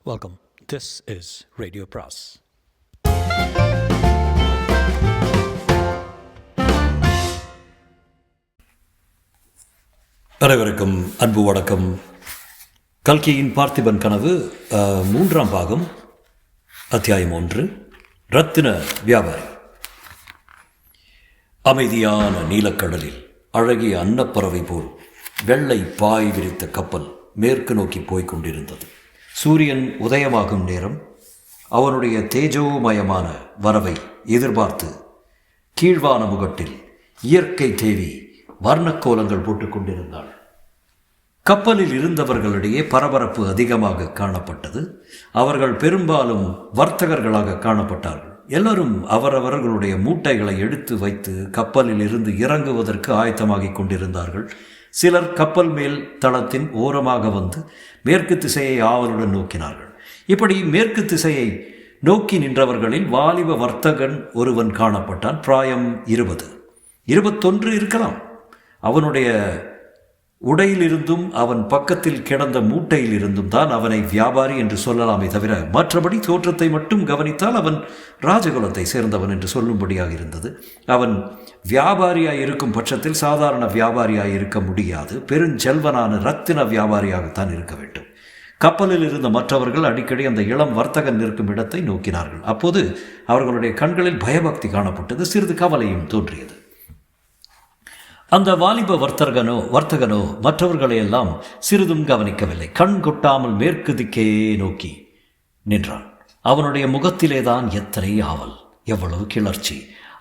Welcome. This is Radio Pras. அனைவருக்கும் அன்பு வணக்கம். கல்கியின் பார்த்திபன் கனவு 3ஆம் பாகம், அத்தியாயம் 1, ரத்தின வியாபாரி. அமைதியான நீலக்கடலில் அழகிய அன்னப்பறவை போல் வெள்ளை பாய் விரித்த கப்பல் மேற்கு நோக்கி போய்க் கொண்டிருந்தது. சூரியன் உதயமாகும் நேரம். அவனுடைய தேஜோமயமான வரவை எதிர்பார்த்து கீழ்வான முகட்டில் இயற்கை தேவி வர்ணக்கோலங்கள் போட்டுக் கொண்டிருந்தாள். கப்பலில் இருந்தவர்களிடையே பரபரப்பு அதிகமாக காணப்பட்டது. அவர்கள் பெரும்பாலும் வர்த்தகர்களாக காணப்பட்டார்கள். எல்லோரும் அவரவர்களுடைய மூட்டைகளை எடுத்து வைத்து கப்பலில் இருந்து இறங்குவதற்கு ஆயத்தமாகிக் கொண்டிருந்தார்கள். சிலர் கப்பல் மேல் தளத்தின் ஓரமாக வந்து மேற்கு திசையை ஆவலுடன் நோக்கினார்கள். இப்படி மேற்கு திசையை நோக்கி நின்றவர்களில் வாலிப வர்த்தகன் ஒருவன் காணப்பட்டான். பிராயம் 20, 21 இருக்கலாம். அவனுடைய உடையிலிருந்தும் அவன் பக்கத்தில் கிடந்த மூட்டையில் இருந்தும் தான் அவனை வியாபாரி என்று சொல்லலாமே தவிர, மற்றபடி தோற்றத்தை மட்டும் கவனித்தால் அவன் ராஜகுலத்தை சேர்ந்தவன் என்று சொல்லும்படியாக இருந்தது. அவன் வியாபாரியாய் இருக்கும் பட்சத்தில் சாதாரண வியாபாரியாய் இருக்க முடியாது. பெருஞ்செல்வனான ரத்தின வியாபாரியாகத்தான் இருக்க வேண்டும். கப்பலில் இருந்த மற்றவர்கள் அடிக்கடி அந்த இளம் வர்த்தகன் நிற்கும் இடத்தை நோக்கினார்கள். அப்போது அவர்களுடைய கண்களில் பயபக்தி காணப்பட்டது. சிறிது கவலையும் தோன்றியது. அந்த வாலிப வர்த்தகனோ மற்றவர்களையெல்லாம் சிறிதும் கவனிக்கவில்லை. கண் கொட்டாமல் மேற்கு திக்கே நோக்கி நின்றான். அவனுடைய முகத்திலேதான் எத்தனை ஆவல், எவ்வளவு கிளர்ச்சி!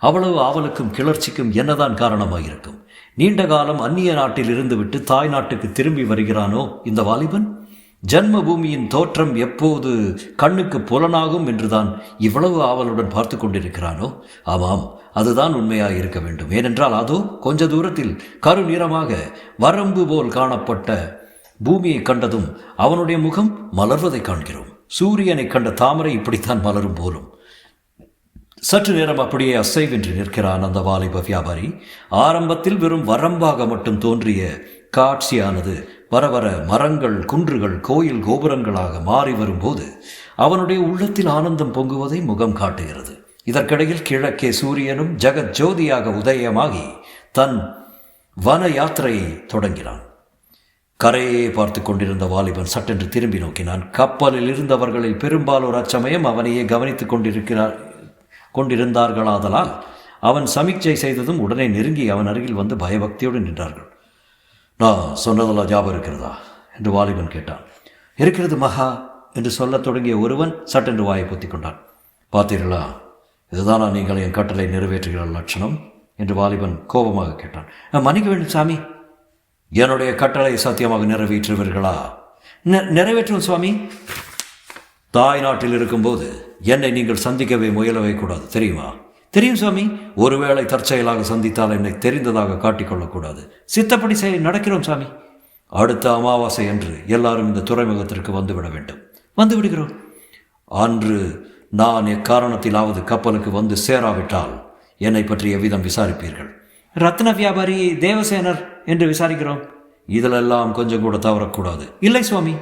அவ்வளவு ஆவலுக்கும் கிளர்ச்சிக்கும் என்னதான் காரணமாயிருக்கும்? நீண்ட காலம் அந்நிய நாட்டில் இருந்துவிட்டு தாய் நாட்டுக்கு திரும்பி வருகிறானோ இந்த வாலிபன்? ஜன்ம பூமியின் தோற்றம் எப்போது கண்ணுக்கு புலனாகும் என்றுதான் இவ்வளவு ஆவலுடன் பார்த்து கொண்டிருக்கிறானோ? ஆமாம், அதுதான் உண்மையாக இருக்க வேண்டும். ஏனென்றால் அதோ கொஞ்ச தூரத்தில் கருநிறமாக வரம்பு போல் காணப்பட்ட பூமியை கண்டதும் அவனுடைய முகம் மலர்வதை காண்கிறோம். சூரியனை கண்ட தாமரை இப்படித்தான் மலரும் போலும். சற்று நேரம் அப்படியே அசைவின்றி நிற்கிறான் அந்த வாலிப வியாபாரி. ஆரம்பத்தில் வெறும் வரம்பாக மட்டும் தோன்றிய காட்சியானது வர வர மரங்கள், குன்றுகள், கோயில் கோபுரங்களாக மாறி வரும்போது அவனுடைய உள்ளத்தில் ஆனந்தம் பொங்குவதை முகம் காட்டுகிறது. இதற்கிடையில் கிழக்கே சூரியனும் ஜெகத் ஜோதியாக உதயமாகி தன் வன யாத்திரையை தொடங்கினான். கரையே பார்த்து கொண்டிருந்த வாலிபன் சட்டென்று திரும்பி நோக்கினான். கப்பலில் இருந்தவர்களில் பெரும்பாலோர் அச்சமயம் அவனையே கவனித்துக் கொண்டிருந்தார்களாதலால் அவன் சமிக்சை செய்ததும் உடனே நெருங்கி அவன் அருகில் வந்து பயபக்தியோடு நின்றார்கள். நான் சொன்னதெல்லாம் ஞாபகம் இருக்கிறதா என்று வாலிபன் கேட்டான். இருக்கிறது மகா என்று சொல்லத் தொடங்கிய ஒருவன் சட்டென்று வாயை பொத்திக் கொண்டான். பார்த்தீர்களா, இதுதானா நீங்கள் என் கட்டளை நிறைவேற்றுகிற லட்சணம் என்று வாலிபன் கோபமாக கேட்டான். மன்னிக்க வேண்டும் சாமி, என்னுடைய கட்டளை சத்தியமாக நிறைவேற்றுவீர்களா? நிறைவேற்றும் சுவாமி. தாய் நாட்டில் இருக்கும்போது என்னை நீங்கள் சந்திக்கவே முயலவே கூடாது, தெரியுமா? தெரியும் சுவாமி. ஒருவேளை தற்செயலாக சந்தித்தால் என்னை தெரிந்ததாக காட்டிக்கொள்ளக்கூடாது. சித்தப்படி நடக்கிறோம் சாமி. அடுத்த அமாவாசை அன்று எல்லாரும் இந்த துறைமுகத்திற்கு வந்துவிட வேண்டும். வந்து விடுகிறோம். அன்று நான் எக்காரணத்திலாவது கப்பலுக்கு வந்து சேராவிட்டால் என்னை பற்றி எவ்விதம் விசாரிப்பீர்கள்? ரத்ன வியாபாரி தேவசேனர் என்று விசாரிக்கிறோம். இதிலெல்லாம் கொஞ்சம் கூட தவறக்கூடாது. இல்லை சுவாமி.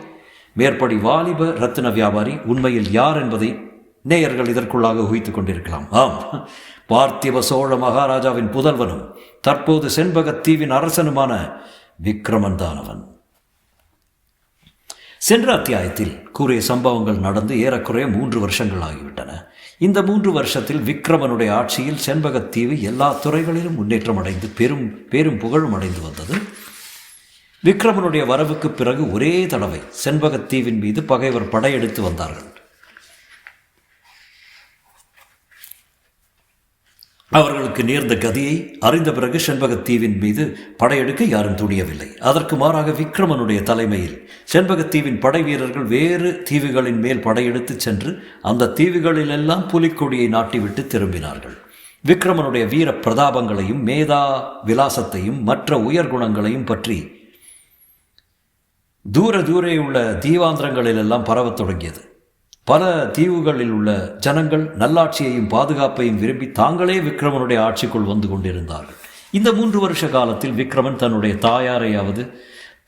மேற்படி வாலிப ரத்தின வியாபாரி உண்மையில் யார் என்பதை நேயர்கள் இதற்குள்ளாக ஊகித்துக் கொண்டிருக்கலாம். ஆம், பார்த்திப சோழ மகாராஜாவின் புதல்வனும் தற்போது செண்பகத்தீவின் அரசனுமான விக்ரமன் தானவன். சென்ற அத்தியாயத்தில் கூறிய சம்பவங்கள் நடந்து ஏறக்குறைய 3 வருஷங்கள் ஆகிவிட்டன. இந்த 3 வருஷத்தில் விக்ரமனுடைய ஆட்சியில் செண்பகத்தீவு எல்லா துறைகளிலும் முன்னேற்றம் அடைந்து பெரும் புகழும் அடைந்து வந்தது. விக்ரமனுடைய வரவுக்கு பிறகு ஒரே தடவை செண்பகத்தீவின் மீது பகைவர் படையெடுத்து வந்தார்கள். அவர்களுக்கு நேர்ந்த கதியை அறிந்த பிறகு செண்பகத்தீவின் மீது படையெடுக்க யாரும் துணியவில்லை. அதற்கு மாறாக விக்ரமனுடைய தலைமையில் செண்பகத்தீவின் படை வீரர்கள் வேறு தீவுகளின் மேல் படையெடுத்து சென்று அந்த தீவுகளிலெல்லாம் புலிக்கொடியை நாட்டிவிட்டு திரும்பினார்கள். விக்ரமனுடைய வீர பிரதாபங்களையும் மேதா விலாசத்தையும் மற்ற உயர்குணங்களையும் பற்றி தூரே உள்ள தீவாந்திரங்களிலெல்லாம் பரவத் தொடங்கியது. பல தீவுகளில் உள்ள ஜனங்கள் நல்லாட்சியையும் பாதுகாப்பையும் விரும்பி தாங்களே விக்ரமனுடைய ஆட்சிக்குள் வந்து கொண்டிருந்தார்கள். இந்த 3 வருஷ காலத்தில் விக்ரமன் தன்னுடைய தாயாரையாவது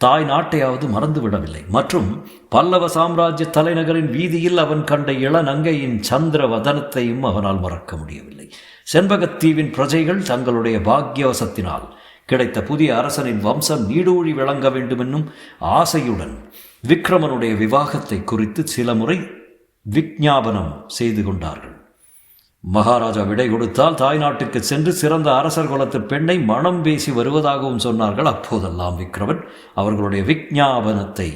தாய் நாட்டையாவது மறந்துவிடவில்லை. மற்றும் பல்லவ சாம்ராஜ்ய தலைநகரின் வீதியில் அவன் கண்ட இளநங்கையின் சந்திர வதனத்தையும் அவனால் மறக்க முடியவில்லை. செண்பகத்தீவின் பிரஜைகள் தங்களுடைய பாக்கியவசத்தினால் கிடைத்த புதிய அரசனின் வம்சம் நீடூழி விளங்க வேண்டுமென்னும் ஆசையுடன் விக்ரமனுடைய விவாகத்தை குறித்து சில முறை விஞ்ஞாபனம் செய்து கொண்டார்கள். மகாராஜா விடை கொடுத்தால் தாய் நாட்டுக்கு சென்று சிறந்த அரசர் குலத்து பெண்ணை மனம் பேசி வருவதாகவும் சொன்னார்கள். அப்போதெல்லாம் விக்ரமன் அவர்களுடைய விஞ்ஞாபனத்தை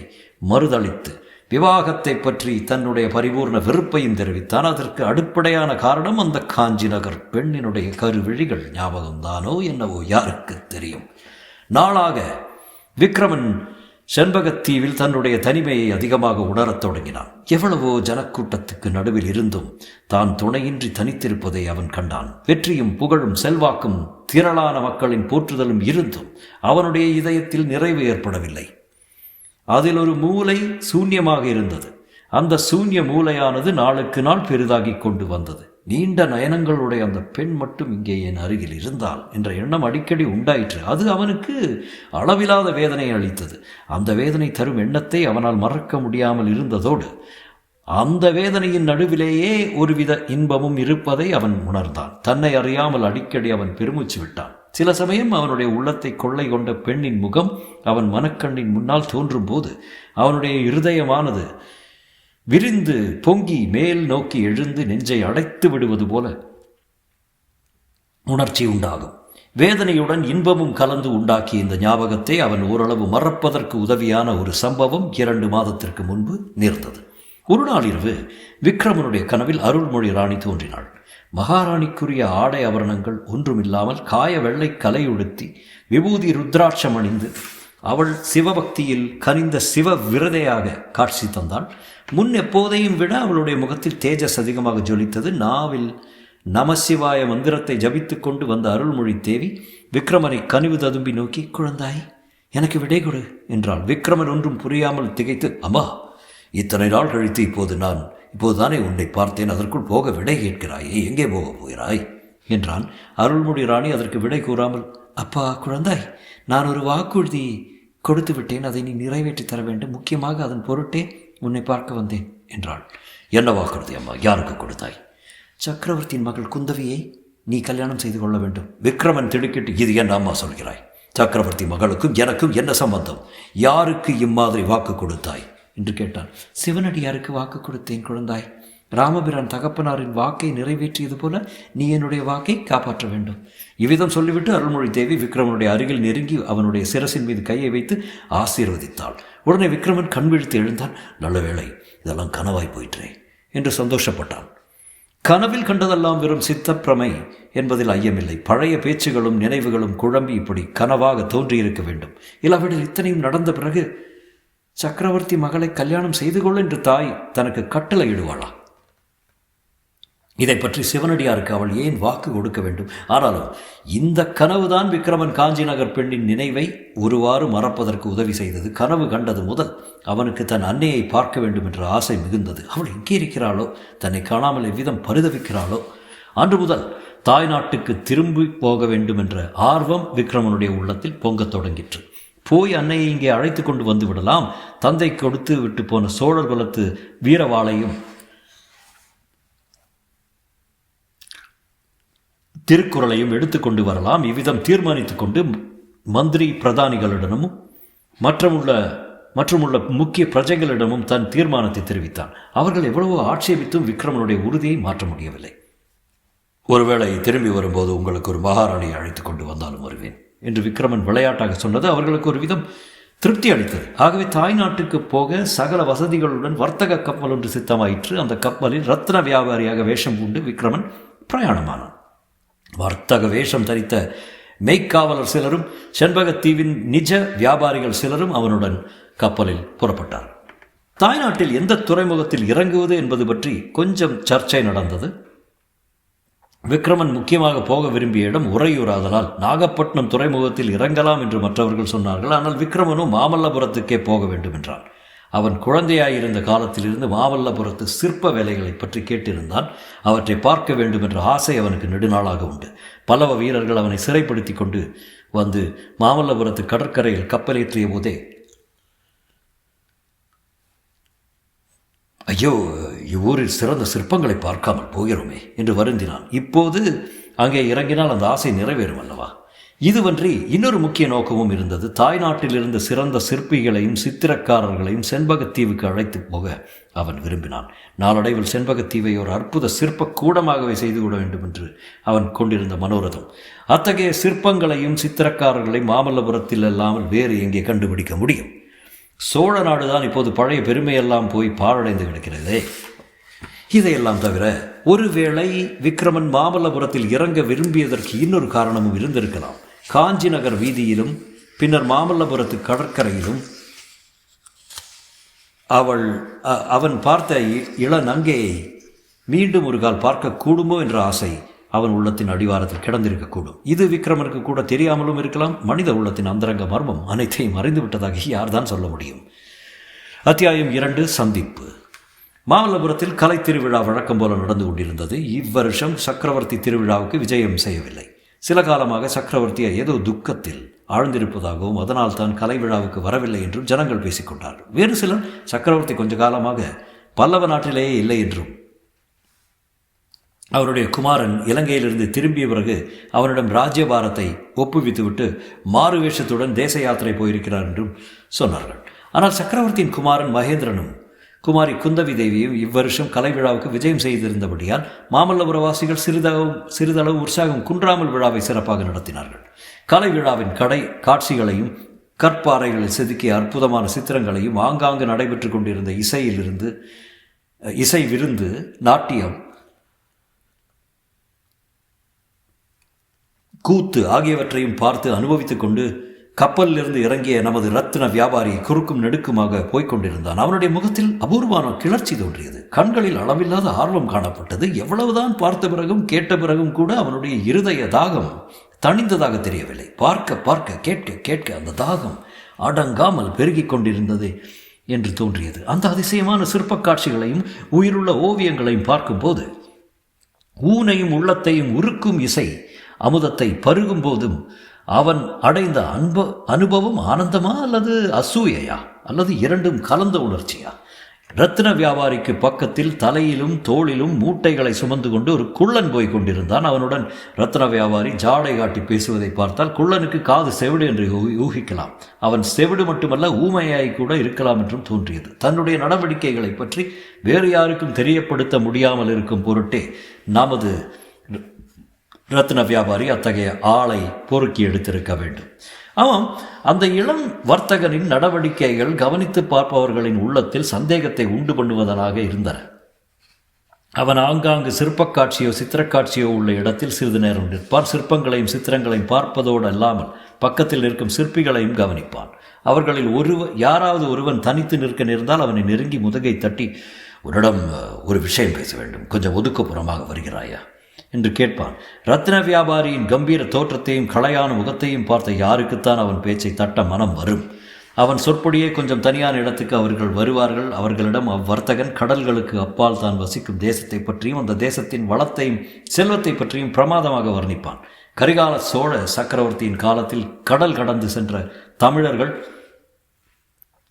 மறுதளித்து விவாகத்தை பற்றி தன்னுடைய பரிபூர்ண வெறுப்பையும் தெரிவித்தான். அதற்கு அடிப்படையான காரணம் அந்த காஞ்சி நகர் பெண்ணினுடைய கருவிழிகள் ஞாபகம்தானோ என்னவோ யாருக்கு தெரியும். நாளாக விக்ரமன் செண்பகத்தீவில் தன்னுடைய தனிமையை அதிகமாக உணரத் தொடங்கினான். எவ்வளவோ ஜனக்கூட்டத்துக்கு நடுவில் இருந்தும் தான் துணையின்றி தனித்திருப்பதை அவன் கண்டான். வெற்றியும் புகழும் செல்வாக்கும் திரளான மக்களின் போற்றுதலும் இருந்தும் அவனுடைய இதயத்தில் நிறைவு ஏற்படவில்லை. அதில் ஒரு மூலை சூன்யமாக இருந்தது. அந்த சூன்ய மூலையானது நாளுக்கு நாள் பெரிதாகிக் கொண்டு வந்தது. நீண்ட நயனங்களுடைய அந்த பெண் மட்டும் இங்கே என் அருகில் இருந்தால் என்ற எண்ணம் அடிக்கடி உண்டாயிற்று. அது அவனுக்கு அளவிலாத வேதனை அளித்தது. அந்த வேதனை தரும் எண்ணத்தை அவனால் மறக்க முடியாமல் இருந்ததோடு அந்த வேதனையின் நடுவிலேயே ஒருவித இன்பமும் இருப்பதை அவன் உணர்ந்தான். தன்னை அறியாமல் அடிக்கடி அவன் பெருமூச்சு விட்டான். சில சமயம் அவனுடைய உள்ளத்தை கொள்ளை கொண்ட பெண்ணின் முகம் அவன் மனக்கண்ணின் முன்னால் தோன்றும் போது அவனுடைய இருதயமானது விரிந்து பொங்கி மேல் நோக்கி எழுந்து நெஞ்சை அடைத்து விடுவது போல உணர்ச்சி உண்டாகும். வேதனையுடன் இன்பமும் கலந்து உண்டாக்கிய இந்த ஞாபகத்தை அவன் ஓரளவு மறப்பதற்கு உதவியான ஒரு சம்பவம் 2 மாதத்திற்கு முன்பு நேர்ந்தது. ஒரு நாள் இரவு விக்ரமனுடைய கனவில் அருள்மொழி ராணி தோன்றினாள். மகாராணிக்குரிய ஆடை ஆபரணங்கள் ஒன்றுமில்லாமல் காய வெள்ளை கலையுடுத்தி விபூதி ருத்ராட்சம் அணிந்து அவள் சிவபக்தியில் கனிந்த சிவ விரதையாக காட்சி தந்தாள். முன் எப்போதையும் விட அவளுடைய முகத்தில் தேஜஸ் அதிகமாக ஜொலித்தது. நாவில் நமசிவாய மந்திரத்தை ஜபித்து கொண்டு வந்த அருள்மொழி தேவி விக்ரமனை கனிவு ததும்பி நோக்கி, குழந்தாய், எனக்கு விடை கொடு என்றாள். விக்ரமன் ஒன்றும் புரியாமல் திகைத்து, அம்மா, இத்தனை நாள் கழித்து இப்போதுதானே உன்னை பார்த்தேன், அதற்குள் போக விடை கேட்கிறாயே, எங்கே போக போகிறாய் என்றான். அருள்மொழி ராணி அதற்கு விடை கூறாமல், அப்பா குழந்தாய், நான் ஒரு வாக்குறுதி கொடுத்து விட்டேன், அதை நீ நிறைவேற்றி தர வேண்டும். முக்கியமாக அதன் பொருட்டே உன்னை பார்க்க வந்தேன் என்றாள். என்ன வாக்குறுதி அம்மா? யாருக்கு கொடுத்தாய்? சக்கரவர்த்தியின் மகள் குந்தவியை நீ கல்யாணம் செய்து கொள்ள வேண்டும். விக்ரமன் திடுக்கிட்டு, இது என்ன அம்மா சொல்கிறாய்? சக்கரவர்த்தி மகளுக்கும் எனக்கும் என்ன சம்பந்தம்? யாருக்கு இம்மாதிரி வாக்கு கொடுத்தாய் என்று கேட்டான். சிவனடியாருக்கு வாக்கு கொடுத்தேன் குழந்தாய். ராமபிரான் தகப்பனாரின் வாக்கை நிறைவேற்றியது போல நீ என்னுடைய வாக்கை காப்பாற்ற வேண்டும். இவ்விதம் சொல்லிவிட்டு அருள்மொழி தேவி விக்ரமனுடைய அருகில் நெருங்கி அவனுடைய சிரசின் மீது கையை வைத்து ஆசீர்வதித்தாள். உடனே விக்ரமன் கண் விழித்து எழுந்தான். நல்ல வேளை, இதெல்லாம் கனவாய் போயிற்றே என்று சந்தோஷப்பட்டான். கனவில் கண்டதெல்லாம் வெறும் சித்தப்பிரமை என்பதில் ஐயமில்லை. பழைய பேச்சுகளும் நினைவுகளும் குழம்பி இப்படி கனவாக தோன்றியிருக்க வேண்டும். இல்லாவிடில் இத்தனையும் நடந்த பிறகு சக்கரவர்த்தி மகளை கல்யாணம் செய்து கொள் என்று தாய் தனக்கு கட்டளையிடுவாளா? இதை பற்றி சிவனடியாருக்கு அவள் ஏன் வாக்கு கொடுக்க வேண்டும்? ஆனாலும் இந்த கனவுதான் விக்ரமன் காஞ்சி நகர் பெண்ணின் நினைவை ஒருவாறு மறப்பதற்கு உதவி செய்தது. கனவு கண்டது முதல் அவனுக்கு தன் அன்னையை பார்க்க வேண்டும் என்ற ஆசை மிகுந்தது. அவள் எங்கே இருக்கிறாளோ, தன்னை காணாமல் எவ்விதம் பரிதவிக்கிறாளோ. அன்று முதல் தாய் நாட்டுக்கு திரும்பி போக வேண்டும் என்ற ஆர்வம் விக்ரமனுடைய உள்ளத்தில் பொங்கத் தொடங்கிற்று. போய் அன்னையை இங்கே அழைத்து கொண்டு வந்து விடலாம். தந்தை கொடுத்து விட்டு போன சோழர் குலத்து வீரவாளையும் திருக்குறளையும் எடுத்துக்கொண்டு வரலாம். இவ்விதம் தீர்மானித்து கொண்டு மந்திரி பிரதானிகளிடமும் மற்றுமுள்ள முக்கிய பிரஜைகளிடமும் தன் தீர்மானத்தை தெரிவித்தான். அவர்கள் எவ்வளவோ ஆட்சேபித்தும் விக்ரமனுடைய உறுதியை மாற்ற முடியவில்லை. ஒருவேளை திரும்பி வரும்போது உங்களுக்கு ஒரு மகாராணியை அழைத்து கொண்டு வந்தாலும் வருவேன் என்று விக்ரமன் விளையாட்டாக சொன்னது அவர்களுக்கு ஒரு விதம் திருப்தி அளித்தது. ஆகவே தாய் நாட்டுக்கு போக சகல வசதிகளுடன் வர்த்தக கப்பல் ஒன்று சித்தமாயிற்று. அந்த கப்பலில் ரத்ன வியாபாரியாக வேஷம் பூண்டு விக்ரமன் பிரயாணமானான். வர்த்தக வேஷம் தரித்த மெய்க்காவலர் சிலரும் செண்பகத்தீவின் நிஜ வியாபாரிகள் சிலரும் அவனுடன் கப்பலில் புறப்பட்டார். தாய்நாட்டில் எந்த துறைமுகத்தில் இறங்குவது என்பது பற்றி கொஞ்சம் சர்ச்சை நடந்தது. விக்ரமன் முக்கியமாக போக விரும்பிய இடம் உறையூராதலால் நாகப்பட்டினம் துறைமுகத்தில் இறங்கலாம் என்று மற்றவர்கள் சொன்னார்கள். ஆனால் விக்ரமனோ மாமல்லபுரத்துக்கே போக வேண்டும் என்றான். அவன் குழந்தையாயிருந்த காலத்திலிருந்து மாமல்லபுரத்து சிற்ப வேலைகளை பற்றி கேட்டிருந்தான். அவற்றை பார்க்க வேண்டும் என்ற ஆசை அவனுக்கு நெடுநாளாக உண்டு. பல்லவ வீரர்கள் அவனை சிறைப்படுத்தி கொண்டு வந்து மாமல்லபுரத்து கடற்கரையில் கப்பலேற்றிய போதே ஐயோ, இவ்வூரில் சிறந்த சிற்பங்களை பார்க்காமல் போகிறோமே என்று வருந்தினான். இப்போது அங்கே இறங்கினால் அந்த ஆசை நிறைவேறும் அல்லவா? இதுவன்றி இன்னொரு முக்கிய நோக்கமும் இருந்தது. தாய்நாட்டில் இருந்த சிறந்த சிற்பிகளையும் சித்திரக்காரர்களையும் செண்பகத்தீவுக்கு அழைத்து போக அவன் விரும்பினான். நாளடைவில் செண்பகத்தீவை ஒரு அற்புத சிற்ப கூடமாகவே செய்துவிட வேண்டும் என்று அவன் கொண்டிருந்த மனோரதம். அத்தகைய சிற்பங்களையும் சித்திரக்காரர்களையும் மாமல்லபுரத்தில் இல்லாமல் வேறு எங்கே கண்டுபிடிக்க முடியும்? சோழ நாடுதான் இப்போது பழைய பெருமையெல்லாம் போய் பாழடைந்து கிடக்கிறதே. இதையெல்லாம் தவிர ஒருவேளை விக்ரமன் மாமல்லபுரத்தில் இறங்க விரும்பியதற்கு இன்னொரு காரணமும் இருந்திருக்கலாம். காஞ்சி நகர் வீதியிலும் பின்னர் மாமல்லபுரத்து கடற்கரையிலும் அவன் பார்த்த இளநங்கையை மீண்டும் ஒரு கால் பார்க்க கூடுமோ என்ற ஆசை அவன் உள்ளத்தின் அடிவாரத்தில் கிடந்திருக்கக்கூடும். இது விக்ரமனுக்கு கூட தெரியாமலும் இருக்கலாம். மனித உள்ளத்தின் அந்தரங்க மர்மம் அனைத்தையும் அறிந்து விட்டதாக யார்தான் சொல்ல முடியும்? அத்தியாயம் 2. சந்திப்பு. மாமல்லபுரத்தில் கலை திருவிழா வழக்கம் போல நடந்து கொண்டிருந்தது. இவ்வருஷம் சக்கரவர்த்தி திருவிழாவுக்கு விஜயம் செய்யவில்லை. சில காலமாக சக்கரவர்த்தியை ஏதோ துக்கத்தில் ஆழ்ந்திருப்பதாகவும் அதனால் தான் கலை விழாவுக்கு வரவில்லை என்றும் ஜனங்கள் பேசிக்கொண்டார்கள். வேறு சிலர் சக்கரவர்த்தி கொஞ்ச காலமாக பல்லவ நாட்டிலேயே இல்லை என்றும் அவருடைய குமாரன் இலங்கையிலிருந்து திரும்பிய பிறகு அவனிடம் ராஜ்யபாரத்தை ஒப்புவித்துவிட்டு மாறு வேஷத்துடன் தேச யாத்திரை போயிருக்கிறார் என்றும் சொன்னார்கள். ஆனால் சக்கரவர்த்தியின் குமாரன் மகேந்திரனும் குமாரி குந்தவி தேவியும் இவ்வருஷம் கலை விழாவுக்கு விஜயம் செய்திருந்தபடியால் மாமல்லபுரவாசிகள் சிறிதளவு உற்சாகம் குன்றாமல் விழாவை சிறப்பாக நடத்தினார்கள். கலை விழாவின் காட்சிகளையும் கற்பாறைகளில் செதுக்கிய அற்புதமான சித்திரங்களையும் ஆங்காங்கு நடைபெற்று கொண்டிருந்த இசை விருந்து, நாட்டியம், கூத்து ஆகியவற்றையும் பார்த்து அனுபவித்துக் கொண்டு கப்பலிலிருந்து இறங்கிய நமது ரத்தின வியாபாரி குறுக்கும் நெடுக்குமாக போய்கொண்டிருந்தான். அவனுடைய முகத்தில் அபூர்வமான கிளர்ச்சி தோன்றியது. கண்களில் அளவில்லாத ஆர்வம் காணப்பட்டது. எவ்வளவுதான் பார்த்த பிறகும் கேட்ட பிறகும் கூட அவனுடைய இருதய தாகம் தணிந்ததாக தெரியவில்லை. பார்க்க பார்க்க கேட்க கேட்க அந்த தாகம் அடங்காமல் பெருகிக் கொண்டிருந்தது என்று தோன்றியது. அந்த அதிசயமான சிற்ப காட்சிகளையும் உயிருள்ள ஓவியங்களையும் பார்க்கும்போது ஊனையும் உள்ளத்தையும் உருக்கும் இசை அமுதத்தை பருகும் போதும் அவன் அடைந்த அனுபவம் ஆனந்தமா அல்லது அசூயையா அல்லது இரண்டும் கலந்த உணர்ச்சியா? ரத்தின வியாபாரிக்கு பக்கத்தில் தலையிலும் தோளிலும் மூட்டைகளை சுமந்து கொண்டு ஒரு குள்ளன் போய் கொண்டிருந்தான். அவனுடன் ரத்தின வியாபாரி ஜாடை காட்டி பேசுவதை பார்த்தால் குள்ளனுக்கு காது செவிடு என்று ஊகிக்கலாம். அவன் செவிடு மட்டுமல்ல, ஊமையாய் கூட இருக்கலாம் என்றும் தோன்றியது. தன்னுடைய நடவடிக்கைகளை பற்றி வேறு யாருக்கும் தெரியப்படுத்த முடியாமல் இருக்கும் பொருட்டே நமது ரத்தின வியாபாரி அத்தகைய ஆளை பொறுக்கி எடுத்திருக்க வேண்டும். ஆமாம், அந்த இளம் வர்த்தகனின் நடவடிக்கைகள் கவனித்து பார்ப்பவர்களின் உள்ளத்தில் சந்தேகத்தை உண்டு பண்ணுவதாக இருந்தன. அவன் ஆங்காங்கு சிற்பக் காட்சியோ சித்திரக்காட்சியோ உள்ள இடத்தில் சிறிது நேரம் நிற்பான். சிற்பங்களையும் சித்திரங்களையும் பார்ப்பதோடு அல்லாமல் பக்கத்தில் நிற்கும் சிற்பிகளையும் கவனிப்பான். அவர்களில் யாராவது ஒருவன் தனித்து நிற்க நேர்ந்தால் அவனை நெருங்கி முதுகை தட்டி, உன்னிடம் ஒரு விஷயம் பேச வேண்டும், கொஞ்சம் ஒதுக்குப்புறமாக வருகிறாயா என்று கேட்பான். ரத்தின வியாபாரியின் கம்பீர தோற்றத்தையும் களையான முகத்தையும் பார்த்த யாருக்குத்தான் அவன் பேச்சை தட்ட மனம் வரும்? அவன் சொற்படியே கொஞ்சம் தனியான இடத்துக்கு அவர்கள் வருவார்கள். அவர்களிடம் அவ்வர்த்தகன் கடல்களுக்கு அப்பால் தான் வசிக்கும் தேசத்தை பற்றியும் அந்த தேசத்தின் வளத்தையும் செல்வத்தை பற்றியும் பிரமாதமாக வர்ணிப்பான். கரிகால சோழ சக்கரவர்த்தியின் காலத்தில் கடல் கடந்து சென்ற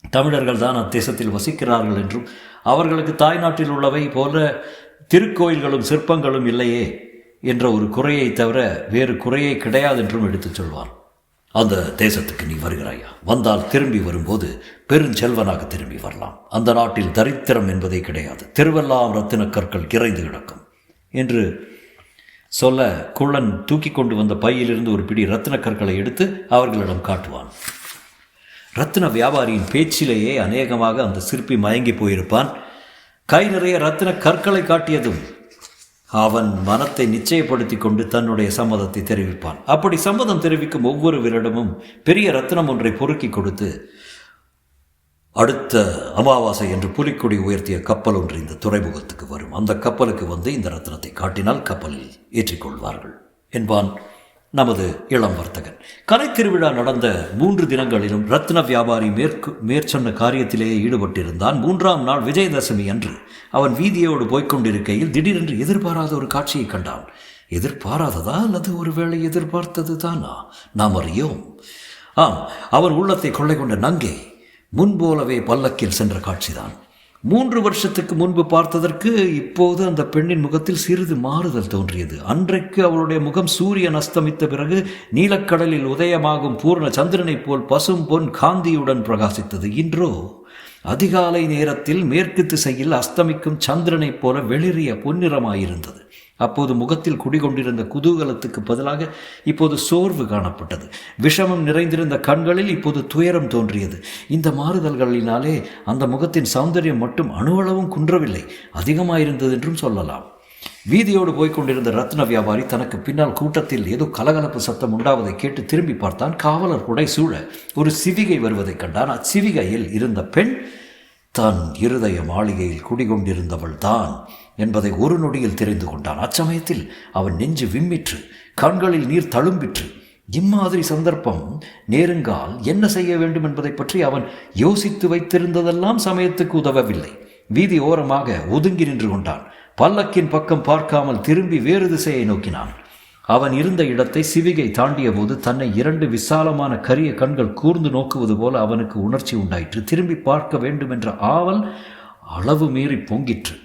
தமிழர்கள் தான் அத்தேசத்தில் வசிக்கிறார்கள் என்றும் அவர்களுக்கு தாய்நாட்டில் உள்ளவை போல திருக்கோயில்களும் சிற்பங்களும் இல்லையே என்ற ஒரு குறையை தவிர வேறு குறையே கிடையாது என்றும் எடுத்துச் சொல்வான். அந்த தேசத்துக்கு நீ வருகிறாயா? வந்தால் திரும்பி வரும்போது பெருஞ்செல்வனாக திரும்பி வரலாம். அந்த நாட்டில் தரித்திரம் என்பதே கிடையாது. தெருவெல்லாம் ரத்தின கற்கள் இறைந்து கிடக்கும் என்று சொல்ல குள்ளன் தூக்கி கொண்டு வந்த பையிலிருந்து ஒரு பிடி ரத்தின கற்களை எடுத்து அவர்களிடம் காட்டுவான். ரத்தின வியாபாரியின் பேச்சிலேயே அநேகமாக அந்த சிற்பி மயங்கி போயிருப்பான். கை நிறைய ரத்தின கற்களை காட்டியதும் அவன் மனத்தை நிச்சயப்படுத்தி கொண்டு தன்னுடைய சம்மதத்தை தெரிவிப்பான். அப்படி சம்மதம் தெரிவிக்கும் ஒவ்வொருவரிடமும் பெரிய ரத்தினம் ஒன்றை பொறுக்கி கொடுத்து, அடுத்த அமாவாசை என்று புலிக்கொடி உயர்த்திய கப்பல் ஒன்று இந்த துறைமுகத்துக்கு வரும், அந்த கப்பலுக்கு வந்து இந்த ரத்தினத்தை காட்டினால் கப்பலில் ஏற்றிக்கொள்வார்கள் என்பான் நமது இளம் வர்த்தகன். கலை திருவிழா நடந்த 3 தினங்களிலும் ரத்தின வியாபாரி மேற்சொன்ன காரியத்திலேயே ஈடுபட்டிருந்தான். 3ஆம் நாள் விஜயதசமி அன்று அவன் வீதியோடு போய்கொண்டிருக்கையில் திடீரென்று எதிர்பாராத ஒரு காட்சியை கண்டான். எதிர்பாராததா அல்லது ஒருவேளை எதிர்பார்த்தது தானா? நாம் அறியோம். ஆம், அவன் உள்ளத்தை கொள்ளை கொண்ட நங்கை முன்போலவே பல்லக்கில் சென்ற காட்சிதான். 3 வருஷத்துக்கு முன்பு பார்த்ததற்கு இப்போது அந்த பெண்ணின் முகத்தில் சிறிது மாறுதல் தோன்றியது. அன்றைக்கு அவளுடைய முகம் சூரியன் அஸ்தமித்த பிறகு நீலக்கடலில் உதயமாகும் பூர்ண சந்திரனைப் போல் பசும் பொன் காந்தியுடன் பிரகாசித்தது. இன்றோ அதிகாலை நேரத்தில் மேற்கு திசையில் அஸ்தமிக்கும் சந்திரனைப் போல வெளிரிய பொன்னிறமாயிருந்தது. அப்போது முகத்தில் குடிகொண்டிருந்த குதூகலத்துக்கு பதிலாக இப்போது சோர்வு காணப்பட்டது. விஷமம் நிறைந்திருந்த கண்களில் இப்போது துயரம் தோன்றியது. இந்த மாறுதல்களினாலே அந்த முகத்தின் சௌந்தரியம் மட்டும் அணுவளவும் குன்றவில்லை, அதிகமாயிருந்தது என்றும் சொல்லலாம். வீதியோடு போய்கொண்டிருந்த ரத்ன வியாபாரி தனக்கு பின்னால் கூட்டத்தில் ஏதோ கலகலப்பு சத்தம் உண்டாவதை கேட்டு திரும்பி பார்த்தான். காவலர் புடை சூழ ஒரு சிவிகை வருவதைக் கண்டான். அச்சிவிகையில் இருந்த பெண் தன் இருதய மாளிகையில் குடிகொண்டிருந்தவள் தான் என்பதை ஒரு நொடியில் தெரிந்து கொண்டான். அச்சமயத்தில் அவன் நெஞ்சு விம்மிற்று, கண்களில் நீர் தழும்பிற்று. இம்மாதிரி சந்தர்ப்பம் நேருங்கால் என்ன செய்ய வேண்டும் என்பதை பற்றி அவன் யோசித்து வைத்திருந்ததெல்லாம் சமயத்துக்கு உதவவில்லை. வீதி ஓரமாக ஒதுங்கி நின்று கொண்டான். பல்லக்கின் பக்கம் பார்க்காமல் திரும்பி வேறு திசையை நோக்கினான். அவன் இருந்த இடத்தை சிவிகை தாண்டிய போது தன்னை 2 விசாலமான கரிய கண்கள் கூர்ந்து நோக்குவது போல அவனுக்கு உணர்ச்சி உண்டாயிற்று. திரும்பி பார்க்க வேண்டும் என்ற ஆவல் அளவு மீறி பொங்கிற்று.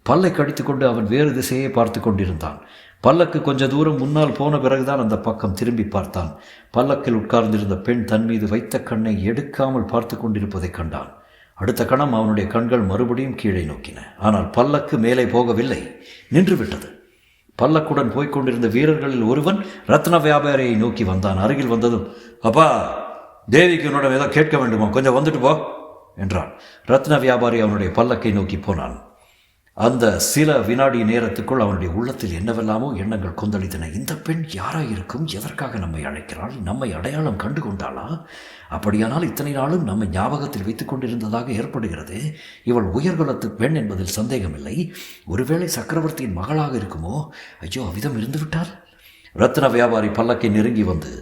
பல்லை கடித்துக்கொண்டு அவன் வேறு திசையை பார்த்து கொண்டிருந்தான். பல்லக்கு கொஞ்ச தூரம் முன்னால் போன பிறகுதான் அந்த பக்கம் திரும்பி பார்த்தான். பல்லக்கில் உட்கார்ந்திருந்த பெண் தன் மீது வைத்த கண்ணை எடுக்காமல் பார்த்து கொண்டிருப்பதை கண்டான். அடுத்த கணம் அவனுடைய கண்கள் மறுபடியும் கீழே நோக்கின. ஆனால் பல்லக்கு மேலே போகவில்லை, நின்றுவிட்டது. பல்லக்குடன் போய்கொண்டிருந்த வீரர்களில் ஒருவன் ரத்ன வியாபாரியை நோக்கி வந்தான். அருகில் வந்ததும், அப்பா, தேவிக்கு உன்னிடம் ஏதோ கேட்க வேண்டுமா, கொஞ்சம் வந்துட்டு போ என்றான். ரத்ன வியாபாரி அவனுடைய பல்லக்கை நோக்கி போனான். அந்த சில வினாடி நேரத்துக்குள் அவனுடைய உள்ளத்தில் என்னவெல்லாமோ எண்ணங்கள் கொந்தளித்தன. இந்த பெண் யாராயிருக்கும்? எதற்காக நம்மை அழைக்கிறாள்? நம்மை அடையாளம் கண்டு கொண்டாளா? அப்படியானால் இத்தனை நாளும் நம்மை ஞாபகத்தில் வைத்துக் கொண்டிருந்ததாக ஏற்படுகிறது. இவள் உயர்குலத்து பெண் என்பதில் சந்தேகமில்லை. ஒருவேளை சக்கரவர்த்தியின் மகளாக இருக்குமோ? ஐயோ, அவ்விதம் இருந்துவிட்டால். ரத்ன வியாபாரி பல்லக்கை நெருங்கி வந்து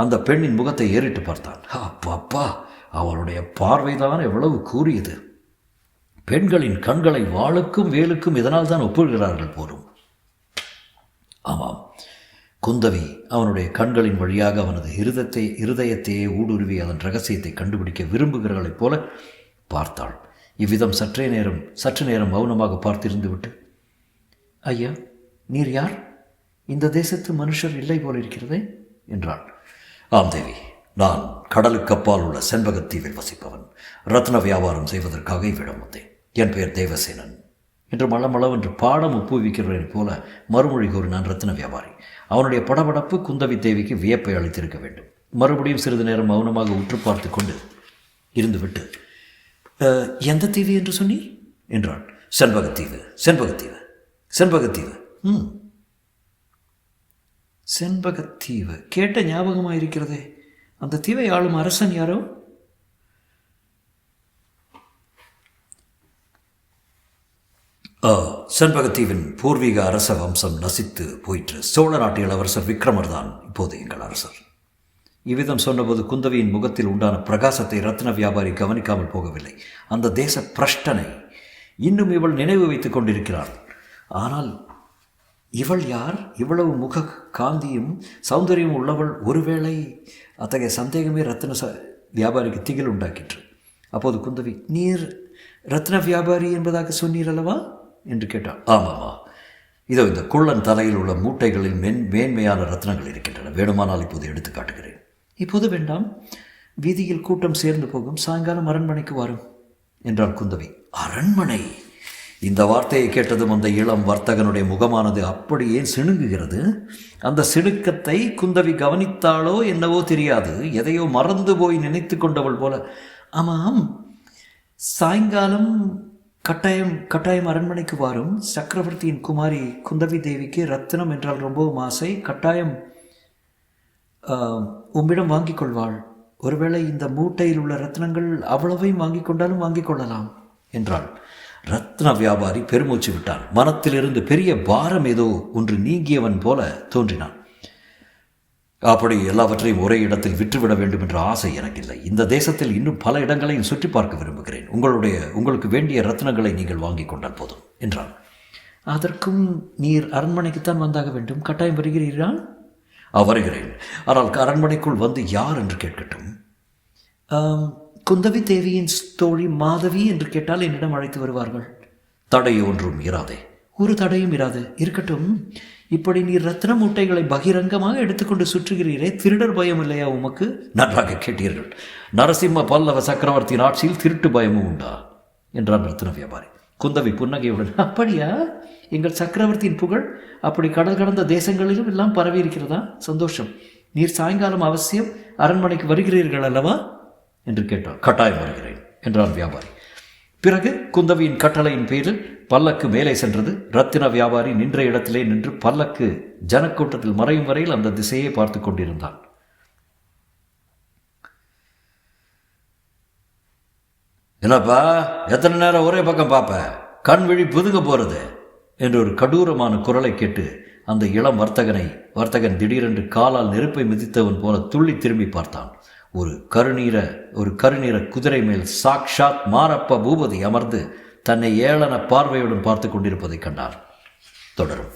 அந்த பெண்ணின் முகத்தை ஏறிட்டு பார்த்தான். அப்பா, அவளுடைய பார்வைதான் எவ்வளவு கூறியது! பெண்களின் கண்களை வாளுக்கும் வேலுக்கும் இதனால் தான் ஒப்புகிறார்கள் போலும். ஆமாம், குந்தவி அவனுடைய கண்களின் வழியாக அவனது இருதயத்தையே ஊடுருவி அதன் ரகசியத்தை கண்டுபிடிக்க விரும்புகிறவளைப் போல பார்த்தாள். இவ்விதம் சற்று நேரம் மௌனமாக பார்த்திருந்து விட்டு, ஐயா, நீர் யார்? இந்த தேசத்து மனுஷர் இல்லை போல இருக்கிறதே என்றாள். ஆம் தேவி, நான் கடலுக்கு அப்பால் உள்ள செண்பகத்தீவில் வசிப்பவன். ரத்ன வியாபாரம் செய்வதற்காக இவ்விடம் வந்தேன். என் பெயர் தேவசேனன் என்று மளமளவென்று பாடம் ஒப்புவிக்கிறவரை போல மறுமொழி கூறினான் ரத்ன வியாபாரி. அவனுடைய படபடப்பு குந்தவி தேவிக்கு வியப்பை அளித்திருக்க வேண்டும். மறுபடியும் சிறிது நேரம் மௌனமாக உற்று பார்த்து கொண்டு இருந்துவிட்டு, எந்த தீவு என்று சொன்னீர் என்றான். செண்பகத்தீவு. செண்பகத்தீவு கேட்ட ஞாபகமாயிருக்கிறதே. அந்த தீவை ஆளும் அரசன் யாரோ? செண்பகத்தீவின் பூர்வீக அரச வம்சம் நசித்து போயிற்று. சோழ நாட்டு இளவரசர் விக்ரமர் தான் இப்போது எங்கள் அரசர். இவ்விதம் சொன்னபோது குந்தவியின் முகத்தில் உண்டான பிரகாசத்தை ரத்ன வியாபாரி கவனிக்காமல் போகவில்லை. அந்த தேச பிரஷ்டனை இன்னும் இவள் நினைவு வைத்துக் கொண்டிருக்கிறாள். ஆனால் இவள் யார்? இவ்வளவு முக காந்தியும் சௌந்தரியம் உள்ளவள். ஒருவேளை அத்தகைய சந்தேகமே ரத்ன வியாபாரிக்கு திகில் உண்டாக்கிற்று. அப்போது குந்தவி, நீர் ரத்ன வியாபாரி என்பதாக சொன்னீர் அல்லவா என்று கேட்டாள். ஆமாம்மா, இதோ இந்த குள்ளன் தலையில் உள்ள மூட்டைகளில் மேன்மையான ரத்னங்கள் இருக்கின்றன. வேணுமானால் இப்போது எடுத்து காட்டுகிறேன். இப்போது வேண்டாம், வீதியில் கூட்டம் சேர்ந்து போகும். சாயங்காலம் அரண்மனைக்கு வரும் என்றாள் குந்தவி. அரண்மனை? இந்த வார்த்தையை கேட்டதும் அந்த இளம் வர்த்தகனுடைய முகமானது அப்படியே சிணுங்குகிறது. அந்த சிணுக்கத்தை குந்தவி கவனித்தாளோ என்னவோ தெரியாது. எதையோ மறந்து போய் நினைத்து கொண்டவள் போல, ஆமாம், சாயங்காலம் கட்டாயம் அரண்மனைக்கு வரும். சக்கரவர்த்தியின் குமாரி குந்தவி தேவிக்கு ரத்னம் என்றால் ரொம்பவும் ஆசை. கட்டாயம் உம்மிடம் வாங்கிக் கொள்வாள். ஒருவேளை இந்த மூட்டையில் உள்ள ரத்னங்கள் அவ்வளவையும் வாங்கிக் கொண்டாலும் வாங்கிக் கொள்ளலாம் என்றாள். ரத்ன வியாபாரி பெருமூச்சு விட்டான். மனத்திலிருந்து பெரிய பாரம் ஏதோ ஒன்று நீங்கியவன் போல தோன்றினான். அப்படி எல்லாவற்றையும் ஒரே இடத்தில் விற்றுவிட வேண்டும் என்ற ஆசை எனக்கு இல்லை. இந்த தேசத்தில் இன்னும் பல இடங்களையும் சுற்றி பார்க்க விரும்புகிறேன். உங்களுக்கு வேண்டிய ரத்னங்களை நீங்கள் வாங்கி கொண்டால் போதும் என்றான். அதற்கும் நீர் அரண்மனைக்குத்தான் வந்தாக வேண்டும். கட்டாயம் வருகிறீர்களா? வருகிறேன். ஆனால் அரண்மனைக்குள் வந்து யார் என்று கேட்கட்டும். குந்தவி தேவியின் தோழி மாதவி என்று கேட்டால் என்னிடம் அழைத்து வருவார்கள். தடை ஒன்றும் இராதே. ஒரு தடையும் இராது. இருக்கட்டும், இப்படி நீர் ரத்ன மூட்டைகளை பகிரங்கமாக எடுத்துக்கொண்டு சுற்றுகிறீரே, திருடர் பயம் இல்லையா உமக்கு? நன்றாக கேட்டீர்கள். நரசிம்ம பல்லவ சக்கரவர்த்தியின் ஆட்சியில் திருட்டு பயமும் உண்டா என்றான் ரத்ன வியாபாரி. குந்தவி புன்னகையுடன், அப்படியா? எங்கள் சக்கரவர்த்தியின் புகழ் அப்படி கடல் கடந்த தேசங்களிலும் எல்லாம் பரவி இருக்கிறதா? சந்தோஷம். நீர் சாயங்காலம் அவசியம் அரண்மனைக்கு வருகிறீர்கள் அல்லவா என்று கேட்டார். கட்டாயம் வருகிறேன் என்றான் வியாபாரி. பிறகு குந்தவியின் கட்டளையின் பேரில் பல்லக்கு மேலே சென்றது. ரத்தின வியாபாரி நின்ற இடத்திலே நின்று பல்லக்கு ஜனக்கூட்டத்தில் மறையும் வரையில் அந்த திசையை பார்த்து கொண்டிருந்தான். என்னப்பா, எத்தனை நேரம் ஒரே பக்கம் பார்ப்ப? கண் விழி புதுங்க போறது என்று ஒரு கடூரமான குரலை கேட்டு அந்த இளம் வர்த்தகன் திடீரென்று காலால் நெருப்பை மிதித்தவன் போல துள்ளி திரும்பி பார்த்தான். ஒரு கருநீர குதிரை மேல் சாக்ஷாத் மாரப்ப பூபதி அமர்ந்து தன்னை ஏளன பார்வையுடன் பார்த்து கொண்டிருப்பதை கண்டார். தொடரும்.